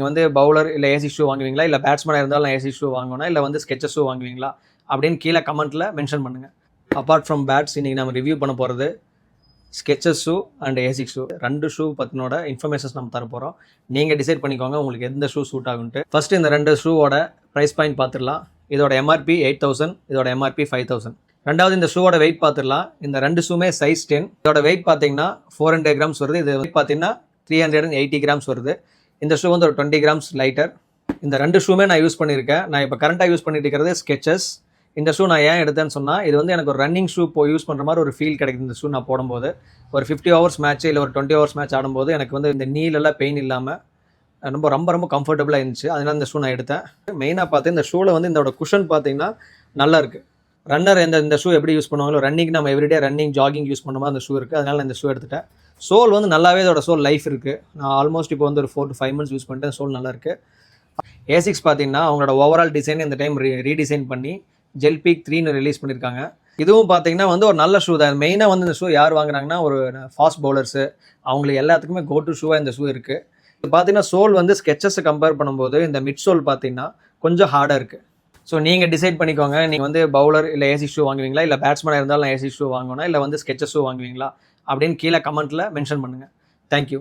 நீங்கள் வந்து பவுலர் இல்லை ஏசி ஷூ வாங்குவீங்களா, இல்லை பேட்ஸ்மேனாக இருந்தாலும் நான் ஏசி ஷூ வாங்கணும், இல்லை வந்து ஸ்கெச்சஸ் ஷூ வாங்குவீங்களா அப்படின்னு கீழே கமெண்ட்டில் மென்ஷன் பண்ணுங்கள். அப்பார்ட் ஃப்ரம் பேட்ஸ் இன்றைக்கி நம்ம ரிவ்யூ பண்ண போகிறது Skechers shoe and ASICS shoe. 2 shoe பற்றினோட இன்ஃபர்மேஷன்ஸ் நம்ம தர போகிறோம். நீங்கள் டிசைட் பண்ணிக்கோங்க உங்களுக்கு எந்த ஷூ சூட் ஆகுன்ட்டு. ஃபஸ்ட்டு இந்த 2 ஷூவோட ப்ரைஸ் பாயிண்ட் பார்த்துடலாம். இதோட எம்ஆர்பி 8000, இதோட எம்ஆர்பி 5000. ரெண்டாவது இந்த ஷூவோட வெயிட் பார்த்துடலாம். இந்த 2 ஷூமே சைஸ் 10. இதோட வெயிட் பார்த்தீங்கன்னா 400 கிராம்ஸ் வருது. இது வெயிட் பார்த்தீங்கன்னா 380 கிராம்ஸ் வருது. இந்த ஷூ வந்து ஒரு 20 கிராம்ஸ் லைட்டர். இந்த 2 ஷூமே நான் யூஸ் பண்ணியிருக்கேன். நான் இப்போ கரண்ட்டாக யூஸ் பண்ணிட்டு இருக்கிறது ஸ்கெச்சஸ். இந்த ஷூ நான் ஏன் எடுத்தேன்னு சொன்னால், இது வந்து எனக்கு ஒரு ரன்னிங் ஷூ யூஸ் பண்ணுற மாதிரி ஒரு ஃபீல் கிடைக்குது. இந்த ஷூ நான் போடும்போது ஒரு 50 ஹவர்ஸ் மேட்ச் இல்லை ஒரு 20 ஹவர்ஸ் மேட்ச் ஆடும்போது எனக்கு வந்து இந்த நீலெல்லாம் பெயின் இல்லாமல் ரொம்ப கம்ஃபர்டபுளாக இருந்துச்சு. அதனால இந்த ஷூ நான் எடுத்தேன். மெயினாக பார்த்து இந்த ஷூவில் வந்து இதோட குஷன் பார்த்தீங்கன்னா நல்லா இருக்குது. ரன்னர் இந்த ஷூ எப்படி யூஸ் பண்ணுவாங்களோ, ரன்னிங் நம்ம எவ்ரிடே ரன்னிங் ஜாகிங் யூஸ் பண்ணுற மாதிரி அந்த ஷூ இருக்குது. அதனால நான் இந்த ஷூ எடுத்துட்டேன். சோல் வந்து நல்லாவே இதோட சோல் லைஃப் இருக்குது. நான் ஆல்மோஸ்ட் இப்போ வந்து ஒரு 4 to 5 months யூஸ் பண்ணிட்டேன். சோல் நல்லா இருக்குது. ஏசிக்ஸ் பார்த்தீங்கன்னா அவங்களோட ஓவரால் டிசைன் இந்த டைம் ரீடிசைன் பண்ணி ஜெல் பீக் 3ன்னு ரிலீஸ் பண்ணியிருக்காங்க. இதுவும் பார்த்தீங்கன்னா வந்து ஒரு நல்ல ஷூ தான். மெயினாக வந்து இந்த ஷூ யார் வாங்குறாங்கன்னா ஒரு ஃபாஸ்ட் பவுலர்ஸு, அவங்களுக்கு எல்லாத்துக்குமே கோ டு ஷூவாக இந்த ஷூ இருக்குது. இப்போ பார்த்தீங்கன்னா சோல் வந்து ஸ்கெச்சஸை கம்பேர் பண்ணும்போது இந்த மிட் சோல் பார்த்தீங்கன்னா கொஞ்சம் ஹார்டாக இருக்குது. ஸோ நீங்கள் டிசைட் பண்ணிக்கோங்க. நீங்கள் வந்து பவுலர் இல்லை ஏசி ஷூ வாங்குவீங்களா, இல்லை பேட்ஸ்மேனாக இருந்தாலும் நான் ஏசி ஷூ வாங்கணும், இல்லை வந்து ஸ்கெச்சஸ் ஷூ வாங்குவீங்களா அப்படின்னு கீழே கமெண்ட்டில் மென்ஷன் பண்ணுங்கள். தேங்க்யூ.